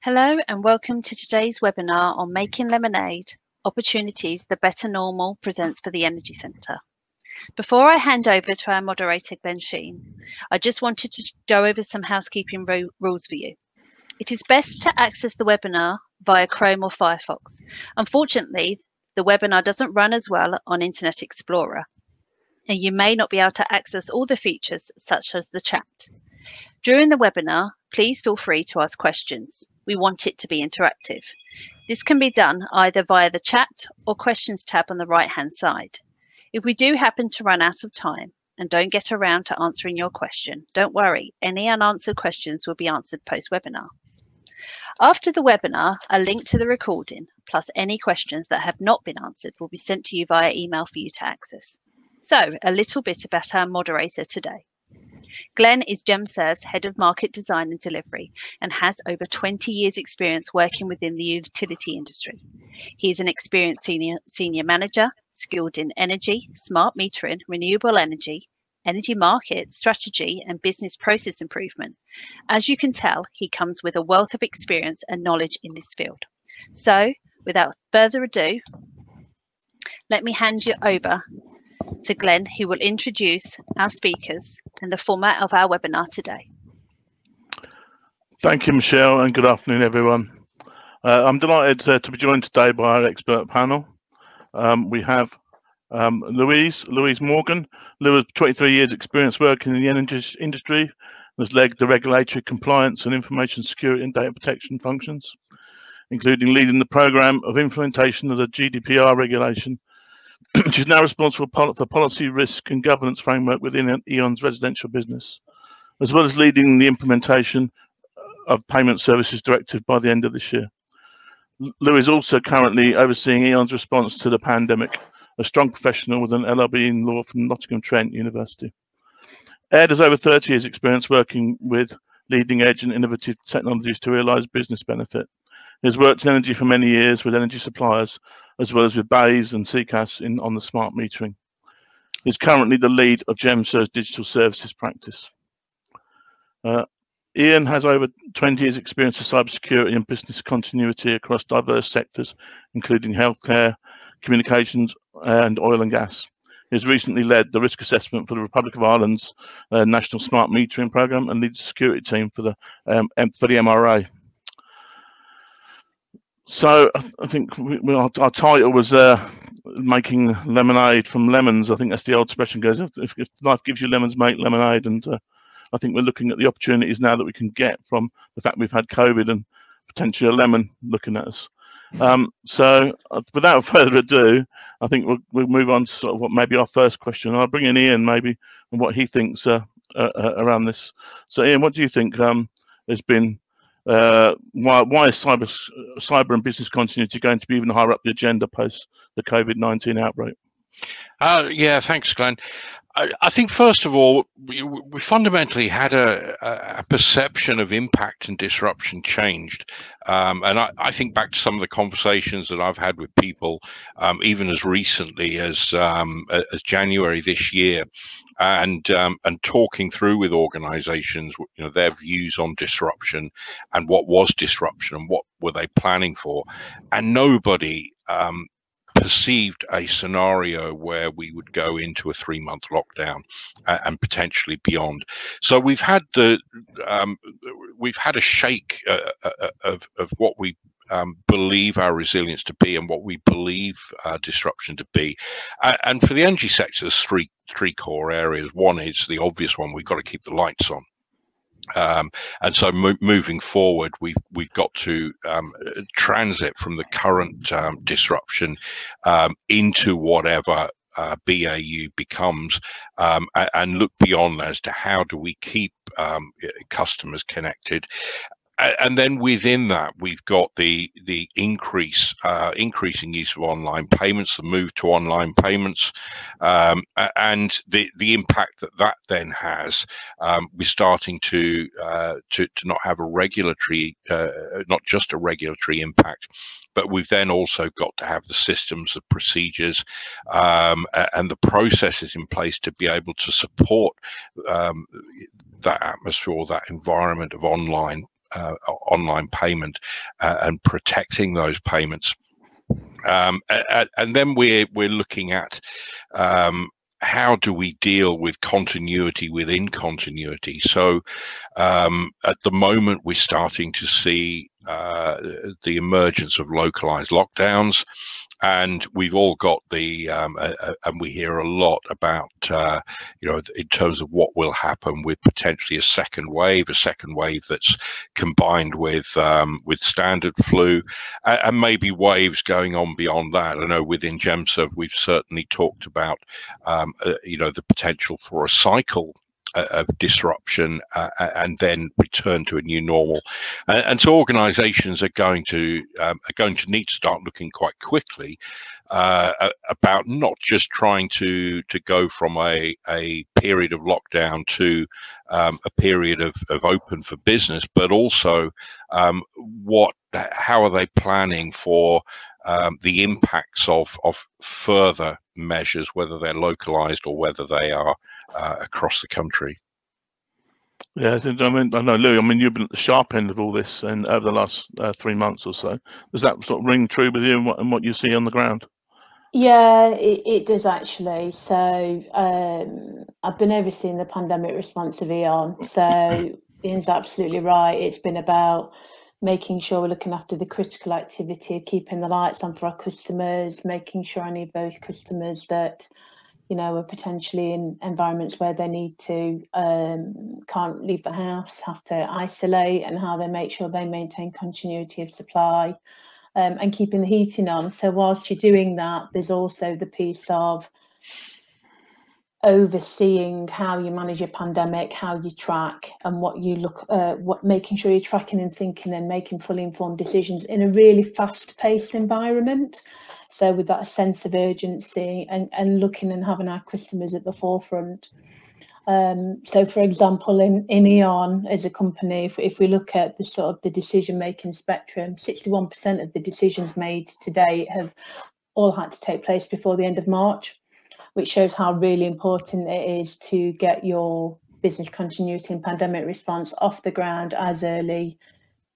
Hello and welcome to today's webinar on Making Lemonade, Opportunities the Better Normal presents for the Energy Centre. Before I hand over to our moderator, Glenn Sheen, I just wanted to go over some housekeeping rules for you. It is best to access the webinar via Chrome or Firefox. Unfortunately, the webinar doesn't run as well on Internet Explorer, and you may not be able to access all the features such as the chat. During the webinar, please feel free to ask questions. We want it to be interactive. This can be done either via the chat or questions tab on the right-hand side. If we do happen to run out of time and don't get around to answering your question, don't worry, any unanswered questions will be answered post-webinar. After the webinar, a link to the recording, plus any questions that have not been answered, will be sent to you via email for you to access. So, a little bit about our moderator today. Glenn is GemServe's Head of Market Design and Delivery and has over 20 years' experience working within the utility industry. He is an experienced senior manager, skilled in energy, smart metering, renewable energy market, strategy, and business process improvement. As you can tell, he comes with a wealth of experience and knowledge in this field. So, without further ado, let me hand you over to Glenn, who will introduce our speakers and the format of our webinar today. Thank you, Michelle, and good afternoon, everyone. I'm delighted to be joined today by our expert panel. We have Louise Morgan. Lou has 23 years experience working in the energy industry, has led the regulatory compliance and information security and data protection functions, including leading the program of implementation of the GDPR regulation. She's now responsible for policy, risk and governance framework within E.ON's residential business, as well as leading the implementation of Payment Services Directive by the end of this year. Lou is also currently overseeing E.ON's response to the pandemic, a strong professional with an LLB in law from Nottingham Trent University. Ed has over 30 years experience working with leading edge and innovative technologies to realise business benefit. He has worked in energy for many years with energy suppliers, as well as with BAYS and CCAS on the smart metering. He's currently the lead of GemServe's digital services practice. Ian has over 20 years experience of cybersecurity and business continuity across diverse sectors, including healthcare, communications and oil and gas. He has recently led the risk assessment for the Republic of Ireland's national smart metering programme and leads the security team for the MRA. So I think our title was making lemonade from lemons. I think that's the old expression goes, if life gives you lemons, make lemonade. And I think we're looking at the opportunities now that we can get from the fact we've had COVID and potentially a lemon looking at us. So without further ado, I think we'll move on to sort of what maybe our first question. I'll bring in Ian maybe and what he thinks around this. So Ian, what do you think has been why is cyber and business continuity going to be even higher up the agenda post the COVID-19 outbreak? Yeah, thanks, Glenn. I think first of all, we fundamentally had a perception of impact and disruption changed, and I think back to some of the conversations that I've had with people, even as recently as January this year, and talking through with organisations, their views on disruption and what was disruption and what were they planning for, and nobody perceived a scenario where we would go into a 3-month lockdown and potentially beyond. So we've had a shake of what we believe our resilience to be and what we believe disruption to be. And for the energy sector, there's three core areas. One is the obvious one: we've got to keep the lights on. And so moving forward, we've got to transit from the current disruption into whatever BAU becomes, and look beyond as to how do we keep customers connected. And then within that, we've got the increasing use of online payments, the move to online payments, and the impact that then has. We're starting to not have a regulatory, not just a regulatory impact, but we've then also got to have the systems, the procedures, and the processes in place to be able to support that atmosphere, that environment of online online payment and protecting those payments. And then we're looking at how do we deal with continuity within continuity. So at the moment, we're starting to see the emergence of localized lockdowns. And we've all got and we hear a lot about, in terms of what will happen with potentially a second wave that's combined with standard flu, and maybe waves going on beyond that. I know within GemServe, we've certainly talked about, the potential for a cycle of disruption and then return to a new normal, and so organisations are going to need to start looking quite quickly about not just trying to go from a period of lockdown to a period of open for business, but also how are they planning for the impacts of further measures, whether they're localized or whether they are across the country. Yeah, I mean, I know, Louis, you've been at the sharp end of all this and over the last 3 months or so. Does that sort of ring true with you and what you see on the ground? Yeah, it does actually. So I've been overseeing the pandemic response of E.ON. So Ian's absolutely right. It's been about making sure we're looking after the critical activity, keeping the lights on for our customers, making sure any of those customers that are potentially in environments where they need to can't leave the house, have to isolate, and how they make sure they maintain continuity of supply. And keeping the heating on. So whilst you're doing that, there's also the piece of overseeing how you manage your pandemic, how you track, and what you look, making sure you're tracking and thinking and making fully informed decisions in a really fast-paced environment. So with that sense of urgency and looking and having our customers at the forefront. So, for example, in E.ON as a company, if we look at the sort of the decision-making spectrum, 61% of the decisions made today have all had to take place before the end of March, which shows how really important it is to get your business continuity and pandemic response off the ground as early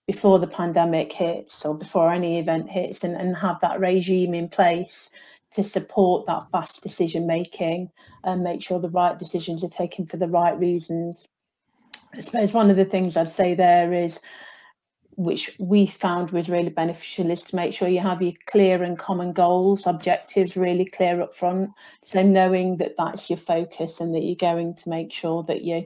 before the pandemic hits or before any event hits, and have that regime in place to support that fast decision making and make sure the right decisions are taken for the right reasons. I suppose one of the things I'd say there is, which we found was really beneficial, is to make sure you have your clear and common goals, objectives really clear up front. So knowing that that's your focus and that you're going to make sure that you're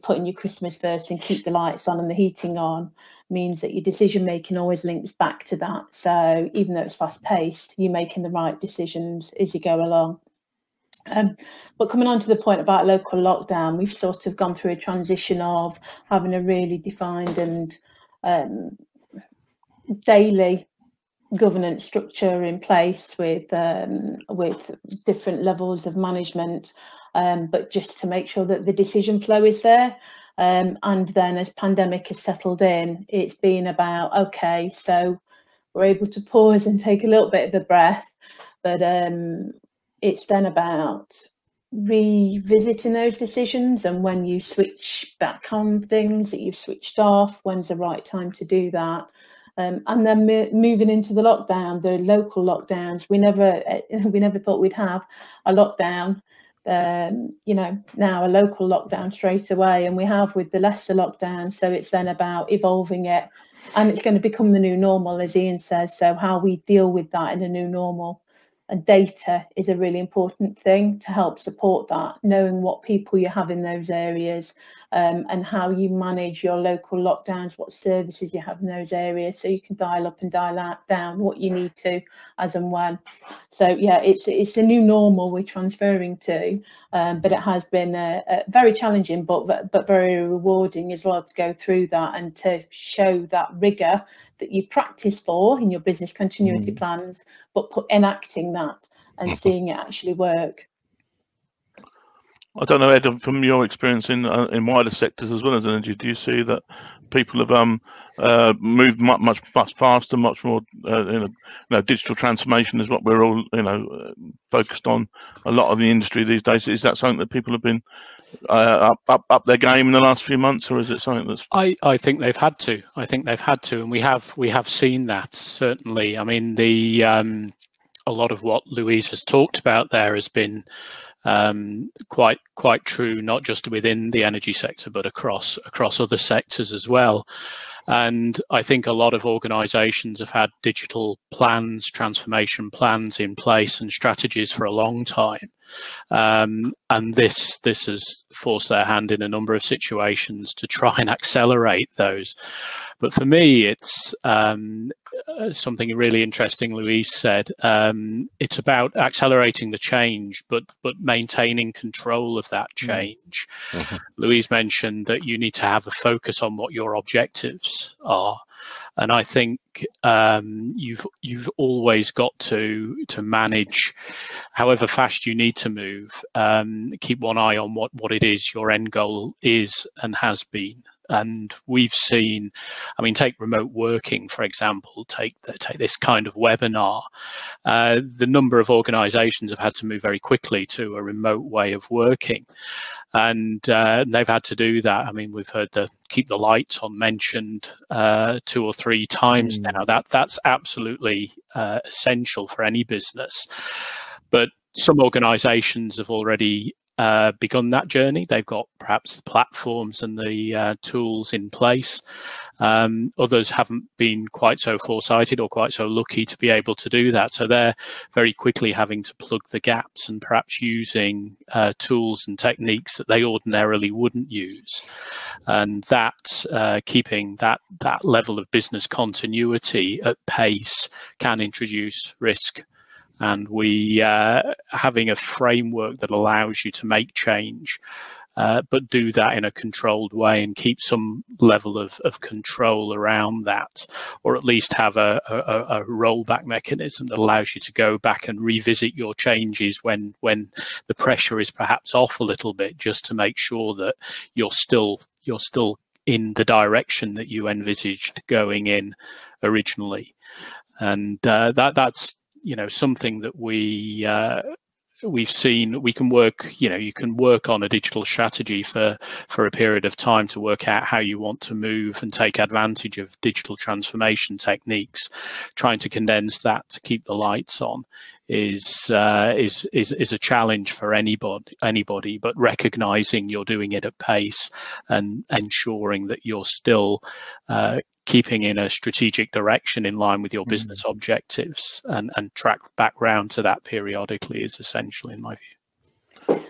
putting your customers first and keep the lights on and the heating on means that your decision making always links back to that. So even though it's fast paced, you're making the right decisions as you go along. But coming on to the point about local lockdown, we've sort of gone through a transition of having a really defined and daily governance structure in place with different levels of management, but just to make sure that the decision flow is there. And then as pandemic has settled in, it's been about, okay, so we're able to pause and take a little bit of a breath, but it's then about revisiting those decisions, and when you switch back on things that you've switched off, when's the right time to do that. And then moving into the lockdown, the local lockdowns, we never thought we'd have a lockdown, now a local lockdown straight away, and we have with the Leicester lockdown. So it's then about evolving it, and it's going to become the new normal, as Ian says. So how we deal with that in a new normal. And data is a really important thing to help support that, knowing what people you have in those areas, and how you manage your local lockdowns, what services you have in those areas, so you can dial up and dial down what you need to as and when. So yeah, it's a new normal we're transferring to, but it has been very challenging, but very rewarding as well to go through that and to show that rigour that you practice for in your business continuity plans, but enacting that and seeing it actually work. I don't know, Ed, from your experience in wider sectors as well as energy, do you see that people have moved much faster, much more? Digital transformation is what we're all focused on. A lot of the industry these days, is that something that people have been up their game in the last few months, or is it something that's? I think they've had to. I think they've had to, and we have seen that, certainly. I mean, the a lot of what Louise has talked about there has been quite true, not just within the energy sector, but across other sectors as well. And I think a lot of organisations have had digital plans, transformation plans in place and strategies for a long time. And this has forced their hand in a number of situations to try and accelerate those. But for me, it's something really interesting Louise said. It's about accelerating the change, but maintaining control of that change. Mm-hmm. Louise mentioned that you need to have a focus on what your objectives are. And I think you've always got to manage, however fast you need to move. Keep one eye on what it is your end goal is and has been. And we've seen, I mean, take remote working, for example, take this kind of webinar. The number of organisations have had to move very quickly to a remote way of working. And they've had to do that. I mean, we've heard the keep the lights on mentioned 2 or 3 times now. That's absolutely essential for any business. But some organisations have already begun that journey. They've got perhaps the platforms and the tools in place. Others haven't been quite so foresighted or quite so lucky to be able to do that. So they're very quickly having to plug the gaps and perhaps using tools and techniques that they ordinarily wouldn't use. And that keeping that level of business continuity at pace can introduce risk. And we having a framework that allows you to make change, but do that in a controlled way and keep some level of control around that, or at least have a rollback mechanism that allows you to go back and revisit your changes when the pressure is perhaps off a little bit, just to make sure that you're still in the direction that you envisaged going in originally. And that's something that we've seen. We can work, you can work on a digital strategy for a period of time to work out how you want to move and take advantage of digital transformation techniques. Trying to condense that to keep the lights on is a challenge for anybody, but recognizing you're doing it at pace and ensuring that you're still keeping in a strategic direction in line with your business objectives and track back round to that periodically is essential in my view.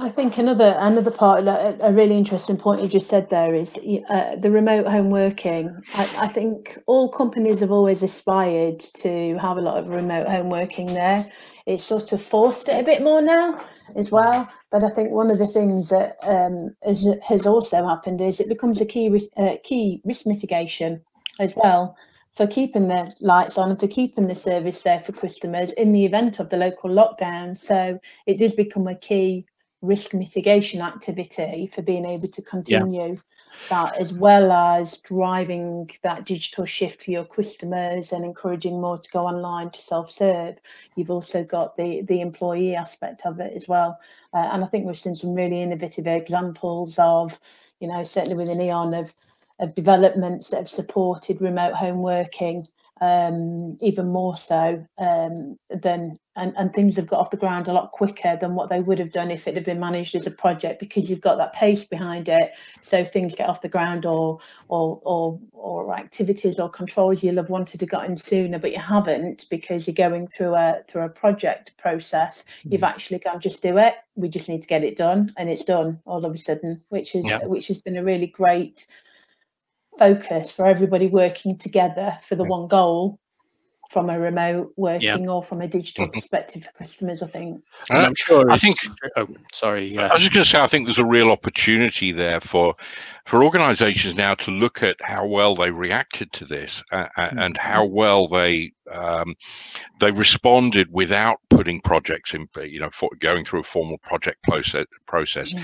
I think another part, a really interesting point you just said there is the remote home working. I think all companies have always aspired to have a lot of remote home working there. It's sort of forced it a bit more now as well. But I think one of the things that has also happened is it becomes a key risk mitigation as well for keeping the lights on and for keeping the service there for customers in the event of the local lockdown. So it does become a key risk mitigation activity for being able to continue that, as well as driving that digital shift for your customers and encouraging more to go online to self-serve. You've also got the employee aspect of it as well. And I think we've seen some really innovative examples of, certainly within E.ON, of developments that have supported remote home working even more so and things have got off the ground a lot quicker than what they would have done if it had been managed as a project, because you've got that pace behind it. So things get off the ground or activities or controls you'll have wanted to get in sooner, but you haven't because you're going through a project process. You've actually gone, just do it. We just need to get it done, and it's done all of a sudden, which has been a really great focus for everybody working together for the one goal from a remote working or from a digital perspective for customers, I think. And I'm sure I think I was just going to say, I think there's a real opportunity there for organizations now to look at how well they reacted to this and how well they responded without putting projects in, going through a formal project process.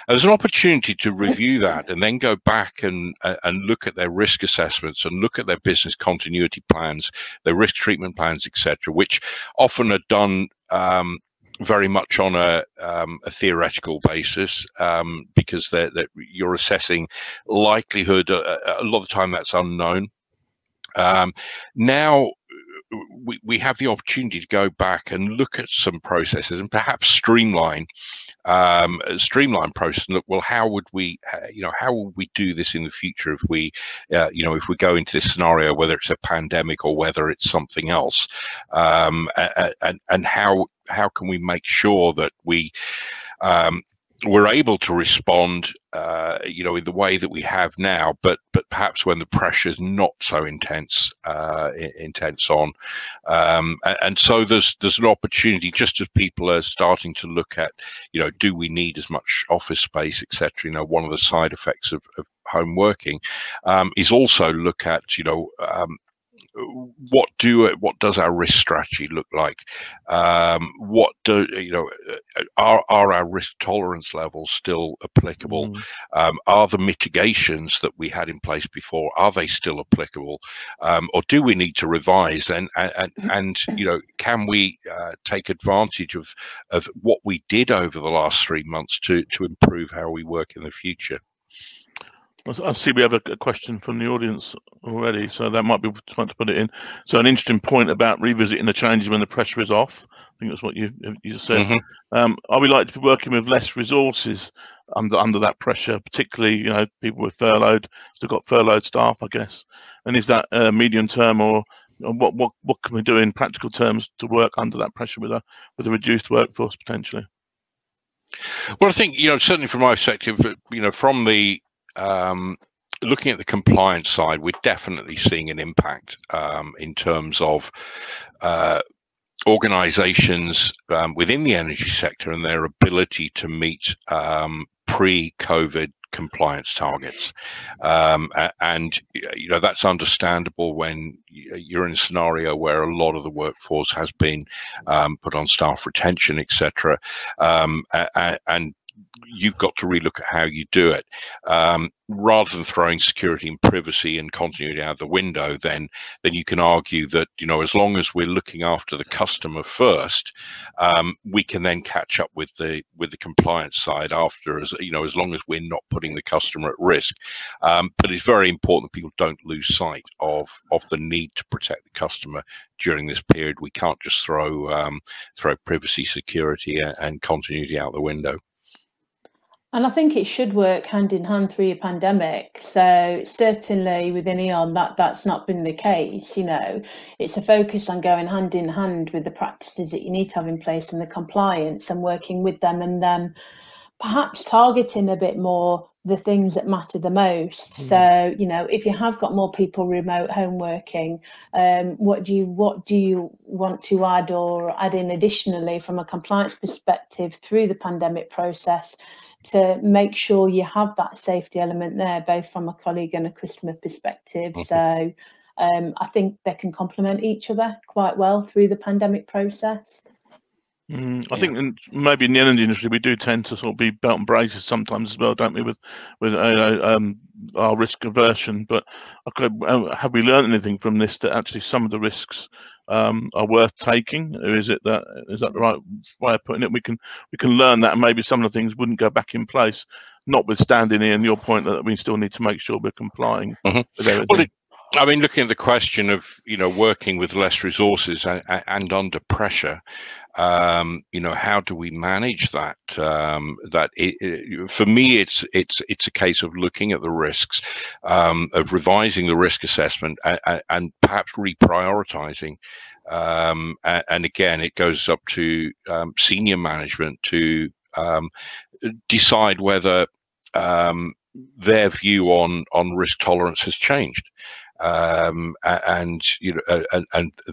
There's an opportunity to review that and then go back and look at their risk assessments and look at their business continuity plans, their risk treatment plans, etc., which often are done very much on a theoretical basis, because you're assessing likelihood. A lot of the time that's unknown. Now we have the opportunity to go back and look at some processes and perhaps streamline process and look, well, how would we do this in the future if we if we go into this scenario, whether it's a pandemic or whether it's something else, and how can we make sure that we're able to respond, in the way that we have now, but perhaps when the pressure is not so intense on, and so there's an opportunity, just as people are starting to look at, do we need as much office space, etc. One of the side effects of home working is also look at, what does our risk strategy look like? What do are our risk tolerance levels still applicable? Are the mitigations that we had in place before, are they still applicable, or do we need to revise? And can we take advantage of what we did over the last 3 months to improve how we work in the future? I see we have a question from the audience already, so that might be time to put it in. So an interesting point about revisiting the changes when the pressure is off. I think that's what you just said. Are we likely to be working with less resources under that pressure, particularly people with still got furloughed staff, I guess? And is that medium term, or what can we do in practical terms to work under that pressure with a reduced workforce potentially? Well, I think certainly from my perspective, from the looking at the compliance side, we're definitely seeing an impact in terms of organizations within the energy sector and their ability to meet pre-COVID compliance targets, and that's understandable when you're in a scenario where a lot of the workforce has been put on staff retention, etc., and you've got to relook at how you do it, rather than throwing security and privacy and continuity out the window. Then you can argue that as long as we're looking after the customer first, we can then catch up with the compliance side after, as long as we're not putting the customer at risk. But it's very important that people don't lose sight of the need to protect the customer during this period. We can't just throw privacy, security, and continuity out the window. And I think it should work hand in hand through a pandemic. So certainly within E.ON, that's not been the case. It's a focus on going hand in hand with the practices that you need to have in place and the compliance, and working with them, and then perhaps targeting a bit more the things that matter the most. So if you have got more people remote home working, what do you want to add in additionally from a compliance perspective through the pandemic process, to make sure you have that safety element there, both from a colleague and a customer perspective. So I think they can complement each other quite well through the pandemic process. I think maybe in the energy industry we do tend to sort of be belt and braces sometimes as well, don't we, with our risk aversion? But have we learned anything from this, that actually some of the risks are worth taking? Or is that the right way of putting it? We can learn that, and maybe some of the things wouldn't go back in place, notwithstanding, Ian, your point that we still need to make sure we're complying with everything. Well, looking at the question of working with less resources and under pressure, how do we manage that? For me, it's a case of looking at the risks, of revising the risk assessment, and perhaps reprioritizing. And again, it goes up to senior management to decide whether their view on risk tolerance has changed. And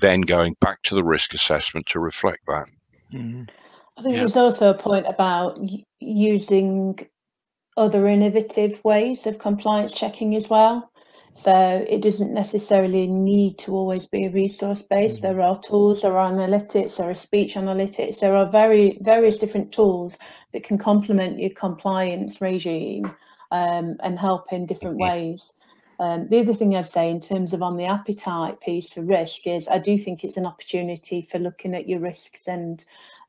then going back to the risk assessment to reflect that. I think there's also a point about using other innovative ways of compliance checking as well. So it doesn't necessarily need to always be resource based. There are tools, there are analytics, there are speech analytics, there are various different tools that can complement your compliance regime and help in different ways. The other thing I'd say in terms of on the appetite piece for risk is I do think it's an opportunity for looking at your risks and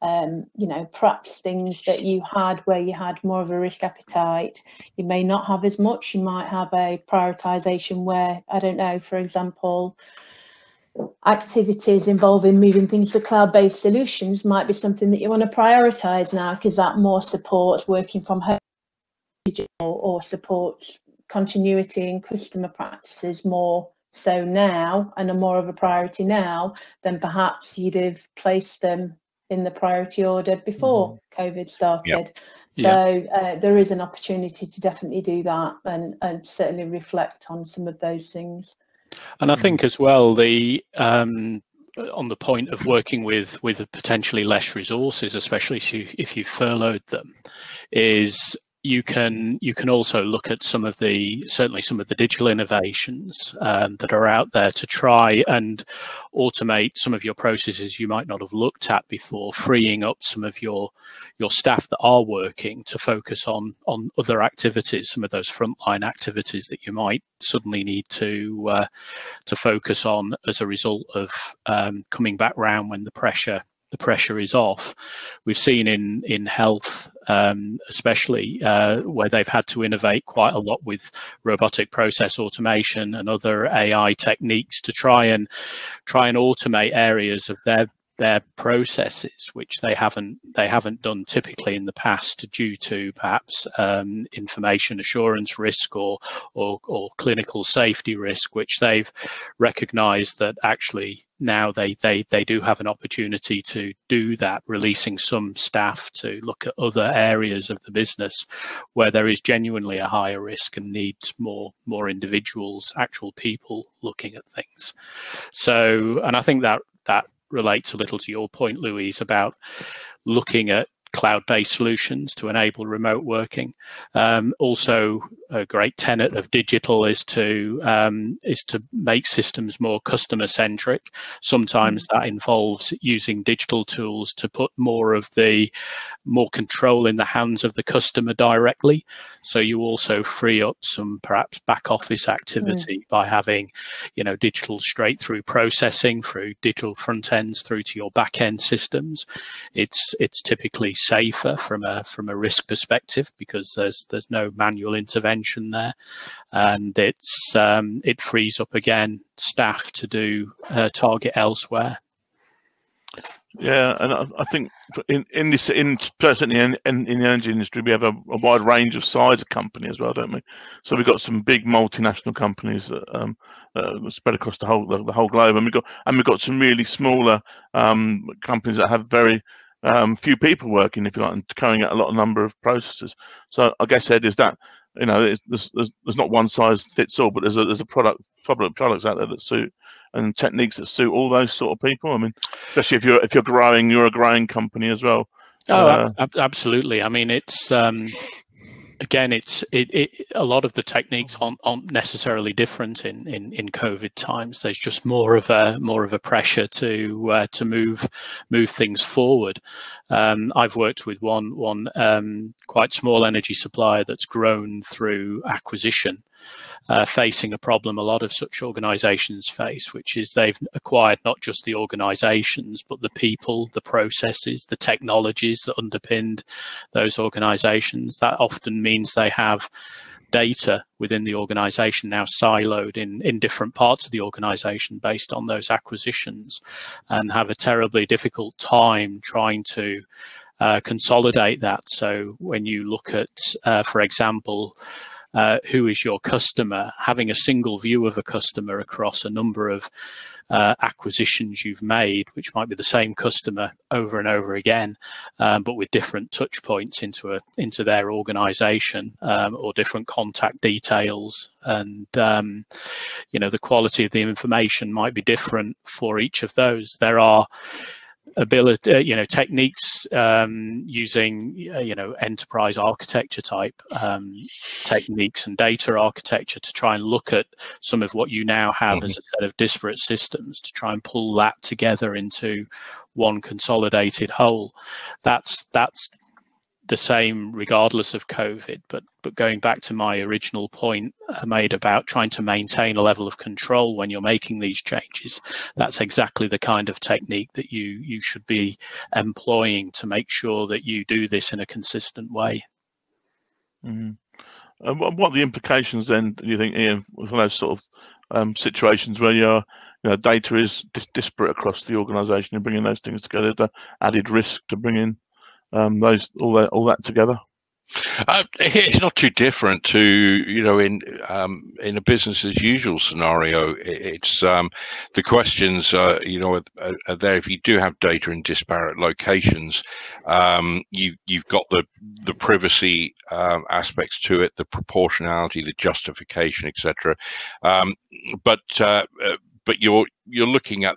You know, perhaps things that you had where you had more of a risk appetite, you may not have as much. You might have a prioritisation where, I don't know, for example, activities involving moving things to cloud-based solutions might be something that you want to prioritise now, because that more supports working from home or supports continuity in customer practices more so now, and are more of a priority now than perhaps you'd have placed them in the priority order before COVID started. So there is an opportunity to definitely do that, and certainly reflect on some of those things. And I think as well, the on the point of working with potentially less resources, especially if you furloughed them, is you can also look at certainly some of the digital innovations that are out there to try and automate some of your processes you might not have looked at before, freeing up some of your staff that are working to focus on other activities, some of those frontline activities that you might suddenly need to focus on as a result of coming back round when the pressure is off. We've seen in health, especially where they've had to innovate quite a lot with robotic process automation and other AI techniques to try and automate areas of their processes, which they haven't done typically in the past due to perhaps information assurance risk or clinical safety risk, which they've recognized that actually now they do have an opportunity to do that, releasing some staff to look at other areas of the business where there is genuinely a higher risk and needs more individuals, actual people looking at things. So, and I think that relates a little to your point, Louise, about looking at cloud-based solutions to enable remote working. Also, a great tenet of digital is to make systems more customer-centric. Sometimes that involves using digital tools to put more control in the hands of the customer directly. So you also free up some perhaps back office activity by having, digital straight through processing, through digital front ends through to your back end systems. It's typically safer from a risk perspective because there's no manual intervention there, and it frees up again staff to do target elsewhere. Yeah, and I think certainly in the energy industry, we have a wide range of size of company as well, don't we? So we've got some big multinational companies that spread across the whole globe, and we've got some really smaller companies that have very few people working, if you like, and carrying out a lot of number of processes. So I guess, Ed, is that there's not one size fits all, but there's a products out there that suit, and techniques that suit all those sort of people. I mean, especially if you're growing, you're a growing company as well. Absolutely. I mean, it's again, it's a lot of the techniques aren't necessarily different in COVID times. There's just more of a pressure to move things forward. I've worked with one quite small energy supplier that's grown through acquisition, facing a problem a lot of such organizations face, which is they've acquired not just the organizations, but the people, the processes, the technologies that underpinned those organizations. That often means they have data within the organization now siloed in different parts of the organization based on those acquisitions, and have a terribly difficult time trying to consolidate that. So when you look at, for example, who is your customer, having a single view of a customer across a number of acquisitions you've made, which might be the same customer over and over again, but with different touch points into their organization, or different contact details, and the quality of the information might be different for each of those. There are techniques using enterprise architecture type techniques and data architecture to try and look at some of what you now have as a set of disparate systems, to try and pull that together into one consolidated whole. That's the same regardless of COVID. But going back to my original point I made about trying to maintain a level of control when you're making these changes, that's exactly the kind of technique that you should be employing to make sure that you do this in a consistent way. Mm. And what are the implications then, do you think, Ian, for those sort of situations where your data is disparate across the organisation, and bringing those things together, the added risk to bringing all that together? It's not too different to in a business as usual scenario. It's the questions are there. If you do have data in disparate locations, you've got the privacy aspects to it, the proportionality, the justification, etc. But you're looking at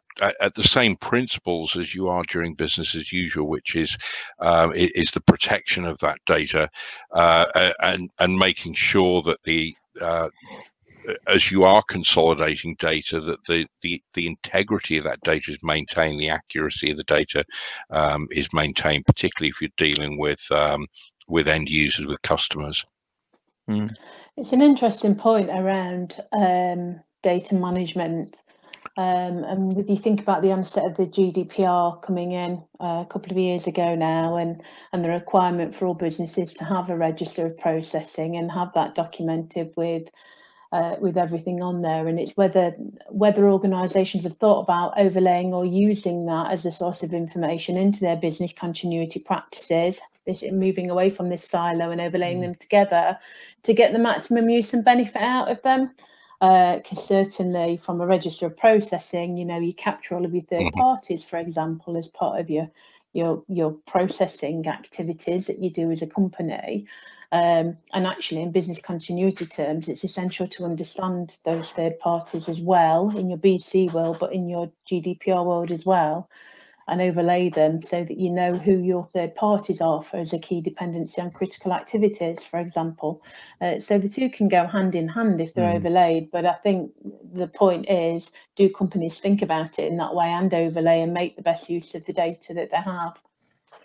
the same principles as you are during business as usual, which is the protection of that data and making sure that as you are consolidating data, that the integrity of that data is maintained, the accuracy of the data is maintained, particularly if you're dealing with end users, with customers. Mm. It's an interesting point around data management. And if you think about the onset of the GDPR coming in a couple of years ago now, and the requirement for all businesses to have a register of processing and have that documented with everything on there, and it's whether organisations have thought about overlaying or using that as a source of information into their business continuity practices, moving away from this silo and overlaying them together to get the maximum use and benefit out of them. Because certainly from a register of processing, you capture all of your third parties, for example, as part of your processing activities that you do as a company. And actually, in business continuity terms, it's essential to understand those third parties as well in your BC world, but in your GDPR world as well, and overlay them so that you know who your third parties are for as a key dependency on critical activities, for example. So the two can go hand in hand if they're overlaid. But I think the point is, do companies think about it in that way and overlay and make the best use of the data that they have?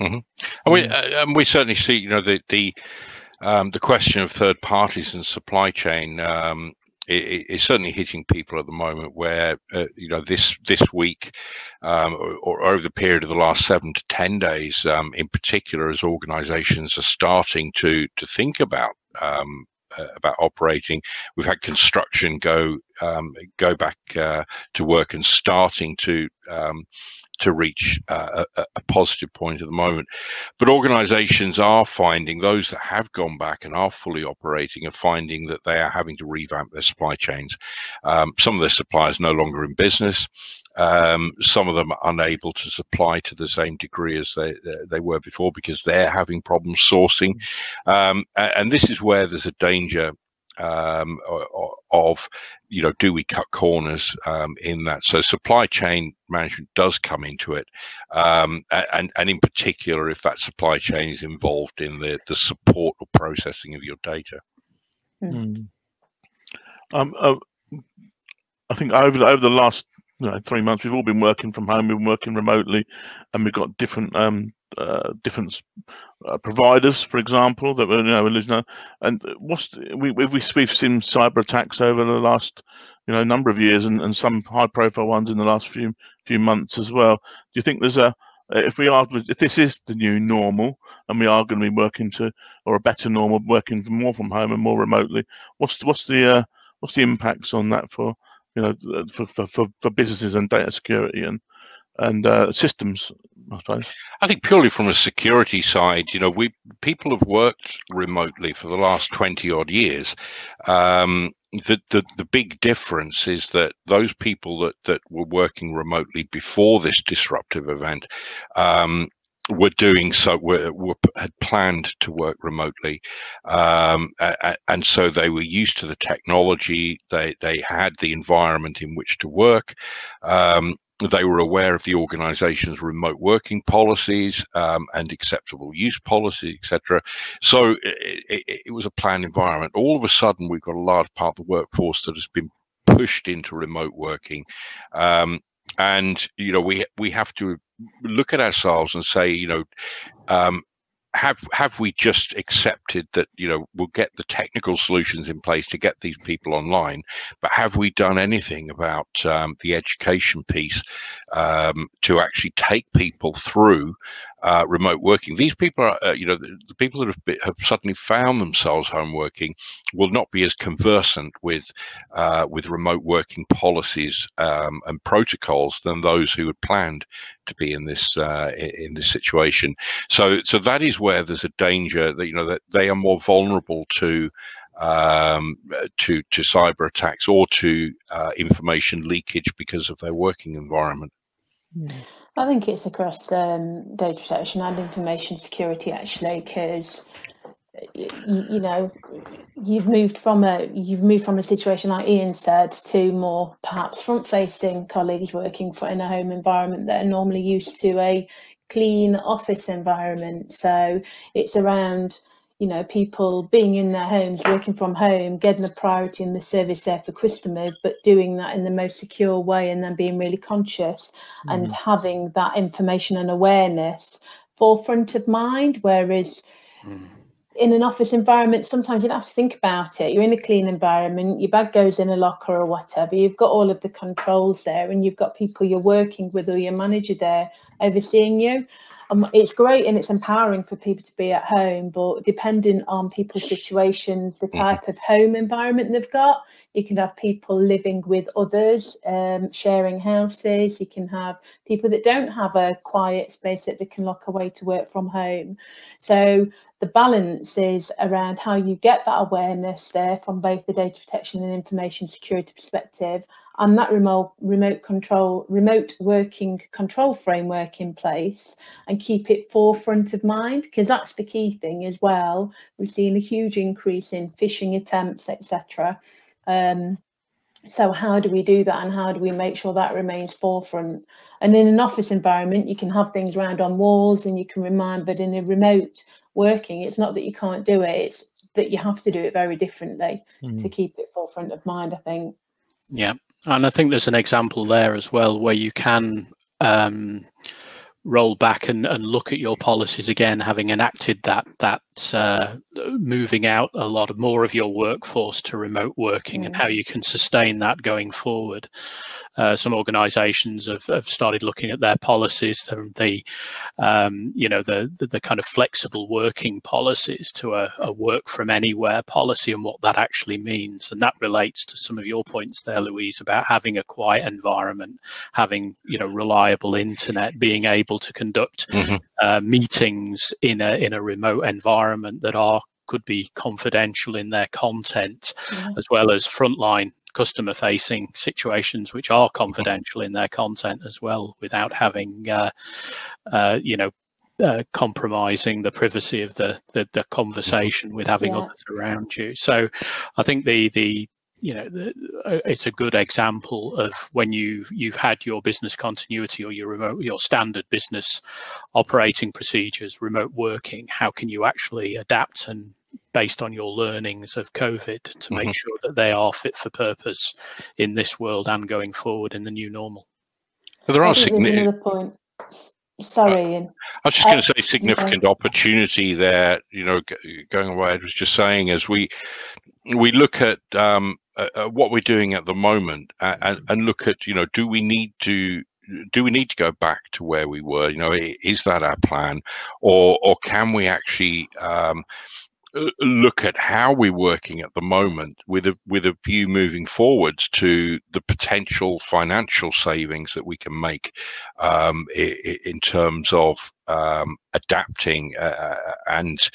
And we certainly see, the question of third parties and supply chain is certainly hitting people at the moment, where this week or over the period of the last 7 to 10 days, in particular, as organisations are starting to think about operating. We've had construction go back to work and starting to reach a positive point at the moment. But organizations are finding, those that have gone back and are fully operating, are finding that they are having to revamp their supply chains. Some of their suppliers no longer in business. Some of them are unable to supply to the same degree as they were before because they're having problems sourcing. And this is where there's a danger of, do we cut corners in that? So supply chain management does come into it, and in particular, if that supply chain is involved in the support or processing of your data. I think over the last 3 months, we've all been working from home, we've been working remotely, and we've got different providers, for example, that we're losing. And we've seen cyber attacks over the last number of years, and some high-profile ones in the last few months as well. Do you think there's if this is the new normal, and we are going to be working or a better normal, working more from home and more remotely, what's the impacts on that for for businesses and data security and systems, I suppose? I think purely from a security side, people have worked remotely for the last 20 odd years. The big difference is that those people that were working remotely before this disruptive event were doing so, had planned to work remotely, and so they were used to the technology. They had the environment in which to work. They were aware of the organization's remote working policies and acceptable use policy, etc. So it was a planned environment. All of a sudden, we've got a large part of the workforce that has been pushed into remote working. And we have to look at ourselves and say, have we just accepted that, we'll get the technical solutions in place to get these people online, but have we done anything about the education piece to actually take people through remote working? These people are, the people that have suddenly found themselves home working will not be as conversant with remote working policies and protocols than those who had planned to be in this situation. So that is where there's a danger that that they are more vulnerable to cyber attacks or to information leakage because of their working environment. I think it's across data protection and information security, actually, because you've moved from a situation, like Ian said, to more perhaps front-facing colleagues working in a home environment that are normally used to a clean office environment. So it's around people being in their homes, working from home, getting the priority and the service there for customers, but doing that in the most secure way, and then being really conscious and having that information and awareness forefront of mind. Whereas in an office environment, sometimes you don't have to think about it. You're in a clean environment, your bag goes in a locker or whatever. You've got all of the controls there, and you've got people you're working with or your manager there overseeing you. It's great and it's empowering for people to be at home, but depending on people's situations, the type of home environment they've got, you can have people living with others, sharing houses. You can have people that don't have a quiet space that they can lock away to work from home. So the balance is around how you get that awareness there from both the data protection and information security perspective, and that remote working control framework in place, and keep it forefront of mind, because that's the key thing as well. We've seen a huge increase in phishing attempts, etc. So how do we do that, and how do we make sure that remains forefront? And in an office environment, you can have things around on walls and you can remind, but in a remote working, it's not that you can't do it, it's that you have to do it very differently to keep it forefront of mind, I think. Yeah, and I think there's an example there as well where you can roll back and look at your policies again, having enacted that moving out a lot more of your workforce to remote working, and how you can sustain that going forward. Some organisations have started looking at their policies, the kind of flexible working policies to a work from anywhere policy, and what that actually means. And that relates to some of your points there, Louise, about having a quiet environment, having reliable internet, being able to conduct meetings in a remote environment that could be confidential in their content, as well as frontline customer facing situations which are confidential in their content as well, without having compromising the privacy of the conversation with having others around you. So I think it's a good example of when you've had your business continuity or your standard business operating procedures, remote working. How can you actually adapt, and based on your learnings of COVID, to make sure that they are fit for purpose in this world and going forward in the new normal? But there are another point. Sorry, Ian. I was just going to say significant opportunity there. Going away, I was just saying, as we look at what we're doing at the moment, and look at do we need to go back to where we were? Is that our plan, or can we actually look at how we're working at the moment with a view moving forwards to the potential financial savings that we can make in terms of adapting and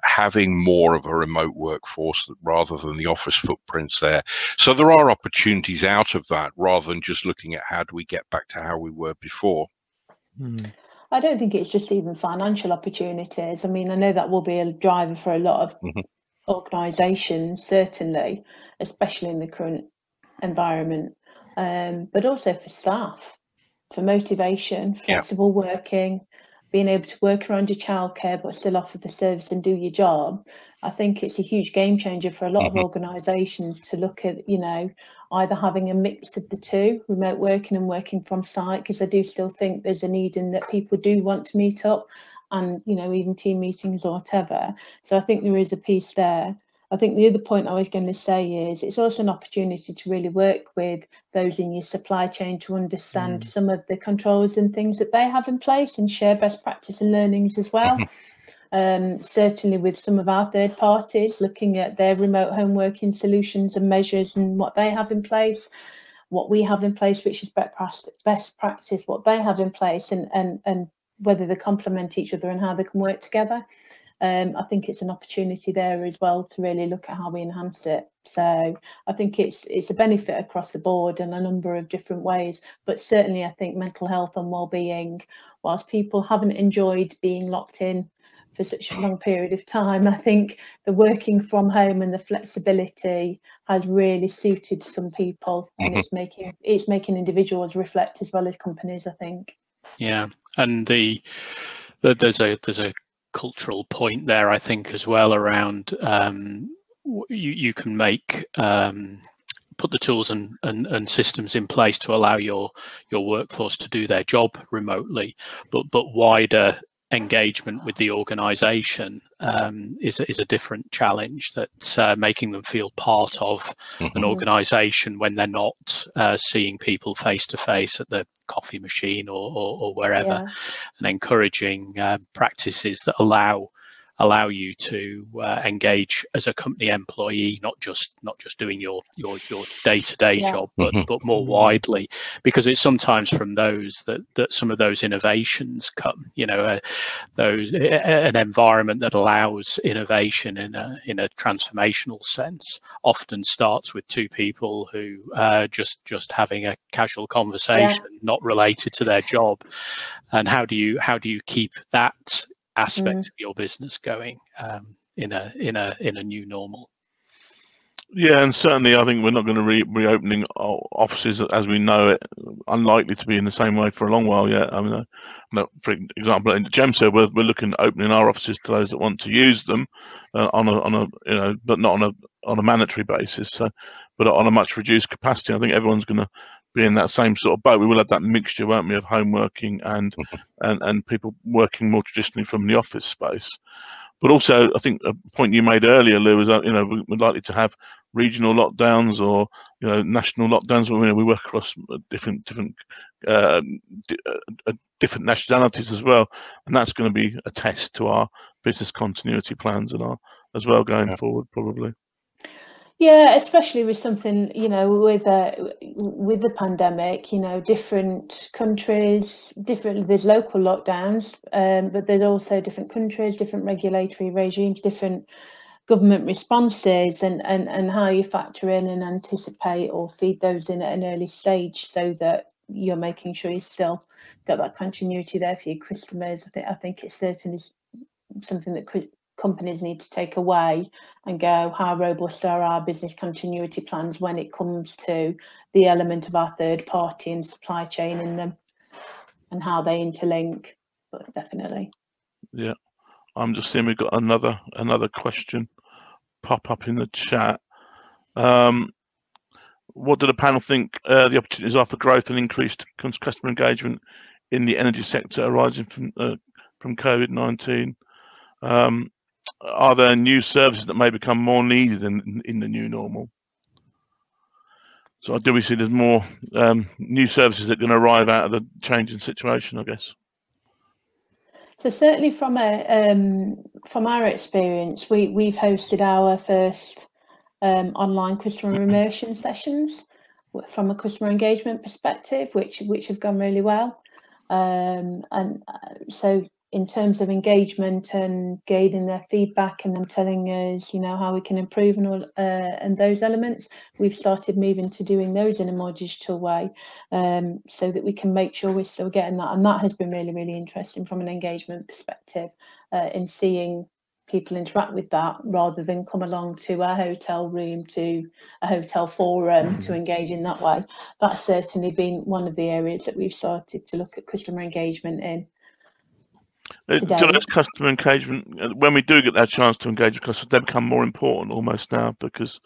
having more of a remote workforce rather than the office footprints there. So there are opportunities out of that, rather than just looking at how do we get back to how we were before. I don't think it's just even financial opportunities. I mean, I know that will be a driver for a lot of organisations, certainly, especially in the current environment, but also for staff, for motivation, flexible working, being able to work around your childcare but still offer the service and do your job. I think it's a huge game changer for a lot of organisations to look at, either having a mix of the two, remote working and working from site, because I do still think there's a need in that people do want to meet up and even team meetings or whatever. So I think there is a piece there. I think the other point I was going to say is it's also an opportunity to really work with those in your supply chain to understand some of the controls and things that they have in place and share best practice and learnings as well. Certainly with some of our third parties, looking at their remote home working solutions and measures and what they have in place, what we have in place, which is best practice, what they have in place, and whether they complement each other and how they can work together. I think it's an opportunity there as well to really look at how we enhance it. So I think it's a benefit across the board in a number of different ways. But certainly I think mental health and well-being, whilst people haven't enjoyed being locked in for such a long period of time, I think the working from home and the flexibility has really suited some people, and it's making individuals reflect as well as companies, I think. Yeah, and there's a cultural point there, I think, as well, around you can make put the tools and systems in place to allow your workforce to do their job remotely, but wider engagement with the organisation is a different challenge. That making them feel part of an organisation when they're not seeing people face to face at the coffee machine or wherever, and encouraging practices that allow you to engage as a company employee, not just doing your day-to-day job, but more widely, because it's sometimes from those that some of those innovations come. An environment that allows innovation in a transformational sense often starts with two people who just having a casual conversation, not related to their job. And how do you keep that aspect of your business going in a new normal? Yeah, and certainly I think we're not going to reopening offices as we know it. Unlikely to be in the same way for a long while yet. I mean, for example, in GemTALK, we're looking at opening our offices to those that want to use them on a but not on a mandatory basis. So, but on a much reduced capacity. I think everyone's going to be in that same sort of boat. We will have that mixture, won't we, of home working and people working more traditionally from the office space. But also, I think a point you made earlier, Lou, was that we're likely to have regional lockdowns or national lockdowns. We work across different nationalities as well, and that's going to be a test to our business continuity plans and as well going forward, probably. Yeah, especially with something, with the pandemic, different countries, there's local lockdowns, but there's also different countries, different regulatory regimes, different government responses, and how you factor in and anticipate or feed those in at an early stage so that you're making sure you still got that continuity there for your customers. I think it's certainly something that companies need to take away and go, how robust are our business continuity plans when it comes to the element of our third party and supply chain in them and how they interlink. But definitely. Yeah. I'm just seeing we've got another question pop up in the chat. What do the panel think the opportunities are for growth and increased customer engagement in the energy sector arising from COVID-19? Are there new services that may become more needed in the new normal? So do we see there's more new services that are going to arrive out of the changing situation, I guess? So certainly from our experience, we've hosted our first online customer immersion sessions from a customer engagement perspective, which have gone really well. So in terms of engagement and gaining their feedback and them telling us, how we can improve and those elements, we've started moving to doing those in a more digital way, so that we can make sure we're still getting that. And that has been really, really interesting from an engagement perspective, in seeing people interact with that rather than come along to a hotel room, to a hotel forum to engage in that way. That's certainly been one of the areas that we've started to look at customer engagement in. Customer engagement, when we do get that chance to engage with customers, they become more important almost now, because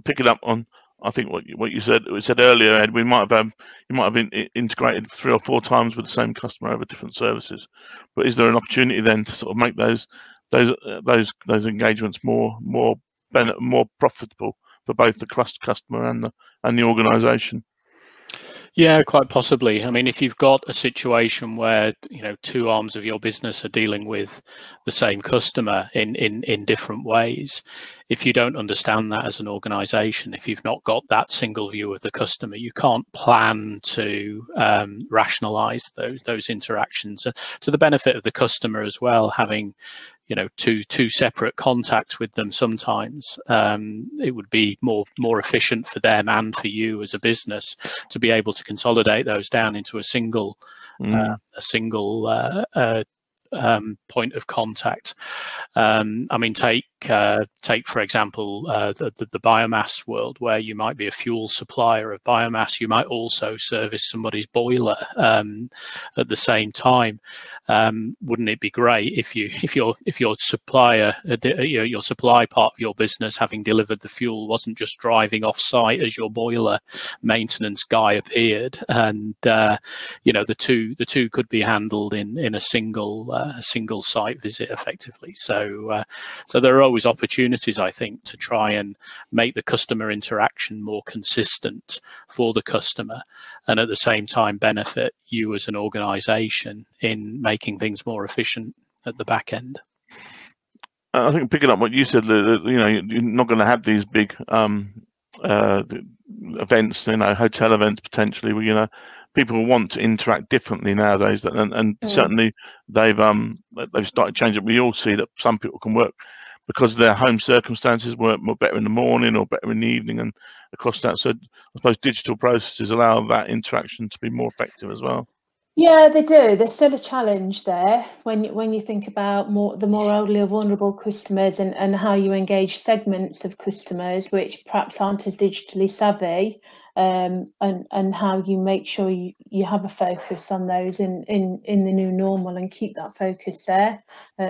picking up on I think what you said earlier, Ed, you might have integrated 3 or 4 times with the same customer over different services, but is there an opportunity then to sort of make those engagements more profitable for both the customer and the organisation? Yeah, quite possibly. I mean, if you've got a situation where, you know, 2 arms of your business are dealing with the same customer in different ways, if you don't understand that as an organization, if you've not got that single view of the customer, you can't plan to rationalize those interactions to the benefit of the customer as well, having, you know, two separate contacts with them. Sometimes it would be more efficient for them and for you as a business to be able to consolidate those down into a single point of contact. I mean, take for example the biomass world, where you might be a fuel supplier of biomass. You might also service somebody's boiler at the same time. Wouldn't it be great if your supplier, your supply part of your business, having delivered the fuel, wasn't just driving off site as your boiler maintenance guy appeared, and the two could be handled in a single site visit effectively. So there are always opportunities, I think, to try and make the customer interaction more consistent for the customer, and at the same time benefit you as an organization in making things more efficient at the back end. I think picking up what you said, you're not going to have these big events, hotel events potentially, where people want to interact differently nowadays, and certainly they've started changing. We all see that some people can work because their home circumstances work more better in the morning or better in the evening and across that. So I suppose digital processes allow that interaction to be more effective as well. Yeah, they do. There's still a challenge there when you think about the more elderly or vulnerable customers and how you engage segments of customers which perhaps aren't as digitally savvy, and how you make sure you have a focus on those in the new normal and keep that focus there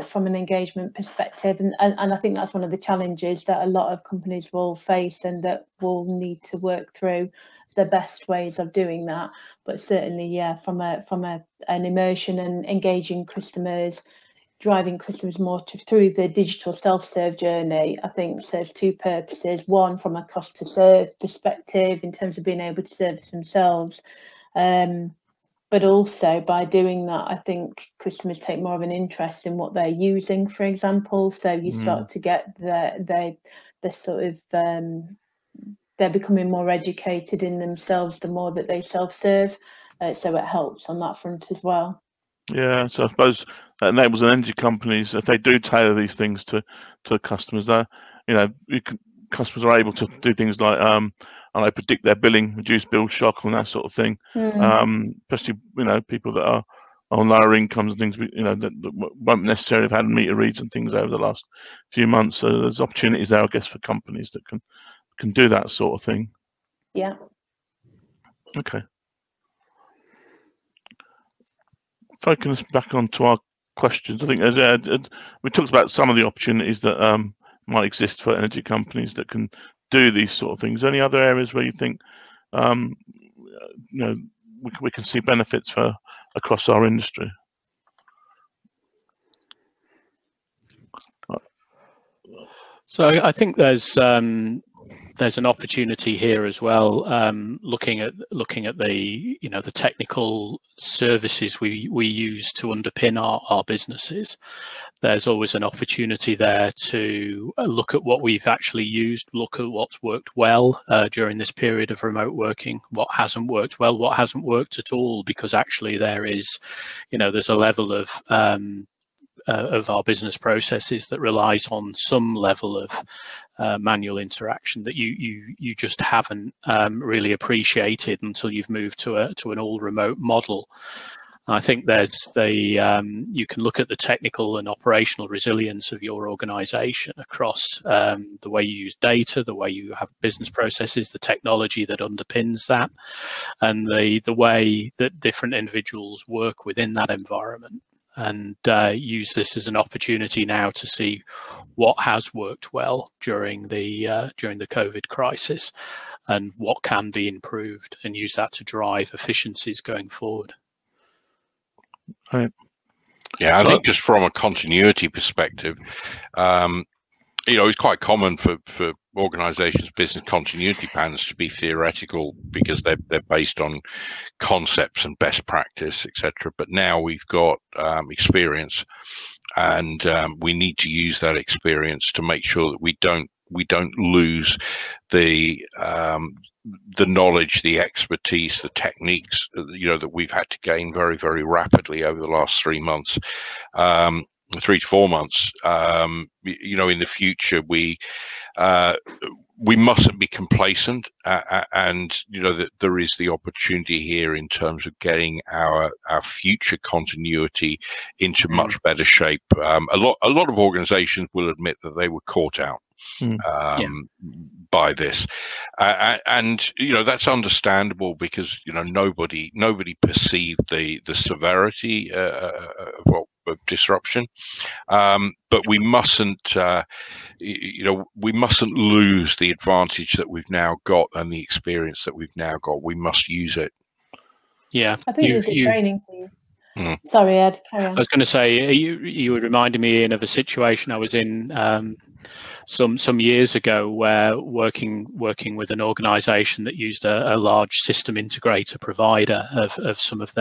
from an engagement perspective. And I think that's one of the challenges that a lot of companies will face and that will need to work through the best ways of doing that. But certainly, yeah, from an immersion and engaging customers, driving customers more through the digital self-serve journey, I think serves 2 purposes. One, from a cost to serve perspective in terms of being able to service themselves, but also by doing that, I think customers take more of an interest in what they're using, for example. So you start to get the sort of they're becoming more educated in themselves the more that they self-serve, so it helps on that front as well. Yeah, so I suppose that enables energy companies, if they do tailor these things to customers, customers are able to do things like predict their billing, reduce bill shock, and that sort of thing. Especially people that are on lower incomes and things, that won't necessarily have had meter reads and things over the last few months. So there's opportunities there, I guess, for companies that can do that sort of thing. Yeah. Okay. Focus back onto our questions. I think we talked about some of the opportunities that might exist for energy companies that can do these sort of things. Any other areas where you think we can see benefits for across our industry? So I think there's an opportunity here as well, looking at the the technical services we use to underpin our businesses. There's always an opportunity there to look at what we've actually used, look at what's worked well during this period of remote working, what hasn't worked well, what hasn't worked at all, because actually there is, there's a level of our business processes that relies on some level of manual interaction that you just haven't really appreciated until you've moved to an all remote model. I think there's you can look at the technical and operational resilience of your organization across the way you use data, the way you have business processes, the technology that underpins that, and the way that different individuals work within that environment. And use this as an opportunity now to see what has worked well during the COVID crisis, and what can be improved, and use that to drive efficiencies going forward. Right. Yeah, I think just from a continuity perspective, it's quite common for organizations' business continuity plans to be theoretical because they're based on concepts and best practice, etc. But now we've got experience, and we need to use that experience to make sure that we don't lose the knowledge, the expertise, the techniques, that we've had to gain very, very rapidly over the last 3 months. 3 to 4 months. In the future, we mustn't be complacent, and that there is the opportunity here in terms of getting our future continuity into much better shape. A lot of organizations will admit that they were caught out by this, and that's understandable because nobody perceived the severity of disruption, but we mustn't lose the advantage that we've now got and the experience that we've now got. We must use it. Yeah, I think there's a training piece. Sorry, Ed, carry on. I was going to say, you were reminding me of a situation I was in some years ago, where working with an organisation that used a large system integrator provider of some of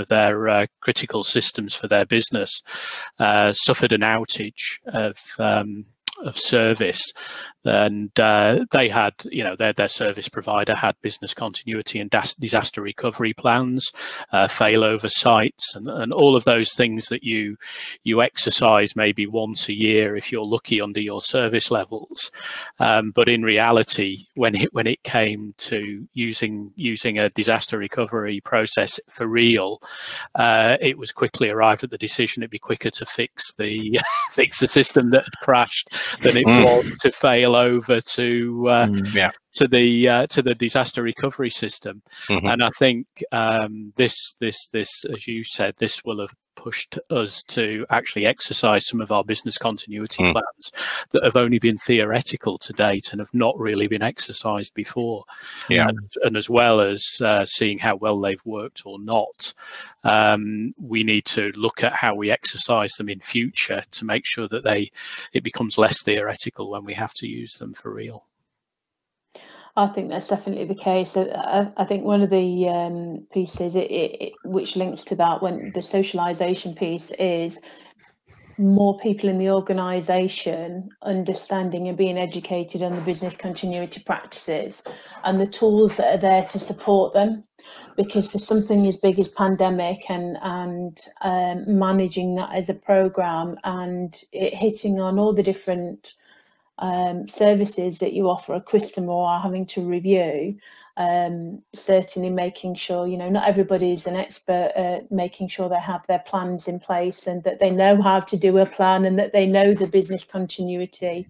their critical systems for their business, suffered an outage of service, and they had, their service provider had business continuity and disaster recovery plans, failover sites, and all of those things that you exercise maybe once a year if you're lucky under your service levels. But in reality, when it came to using a disaster recovery process for real, it was quickly arrived at the decision it'd be quicker to fix the system that had crashed than it was to fail over to the disaster recovery system. And I think this, as you said, this will have pushed us to actually exercise some of our business continuity plans that have only been theoretical to date and have not really been exercised before. And as well as seeing how well they've worked or not, we need to look at how we exercise them in future to make sure that it becomes less theoretical when we have to use them for real. I think that's definitely the case. I think one of the pieces which links to that, when the socialisation piece, is more people in the organisation understanding and being educated on the business continuity practices and the tools that are there to support them. Because for something as big as pandemic and managing that as a programme and it hitting on all the different services that you offer a customer or are having to review, certainly making sure, not everybody is an expert at making sure they have their plans in place and that they know how to do a plan and that they know the business continuity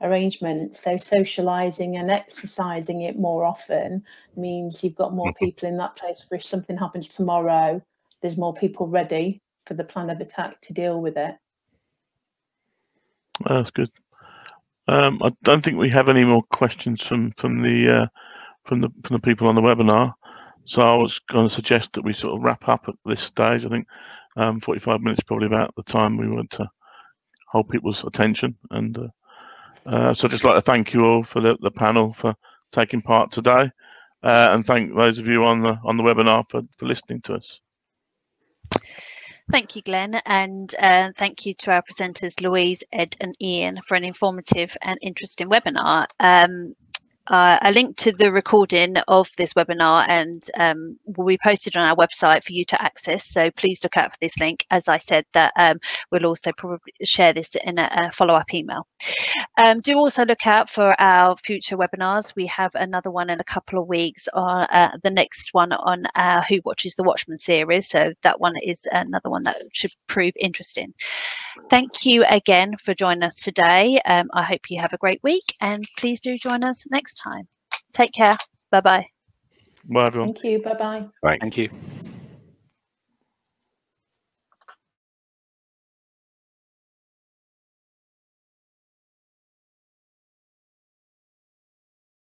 arrangement. So socialising and exercising it more often means you've got more people in that place for if something happens tomorrow, there's more people ready for the plan of attack to deal with it. That's good. I don't think we have any more questions from the people on the webinar, so I was going to suggest that we sort of wrap up at this stage. I think 45 minutes is probably about the time we want to hold people's attention, and so I'd just like to thank you all for the panel for taking part today, and thank those of you on the webinar for listening to us. Thank you, Glenn, and thank you to our presenters, Louise, Ed and Ian, for an informative and interesting webinar. A link to the recording of this webinar and will be posted on our website for you to access, so please look out for this link. As I said, that we'll also probably share this in a follow-up email. Do also look out for our future webinars. We have another one in a couple of weeks, on the next one on our Who Watches the Watchman series, so that one is another one that should prove interesting. Thank you again for joining us today. I hope you have a great week, and please do join us next time. Take care. Bye-bye. Bye, everyone. Thank you. Bye-bye. Right. Thank you.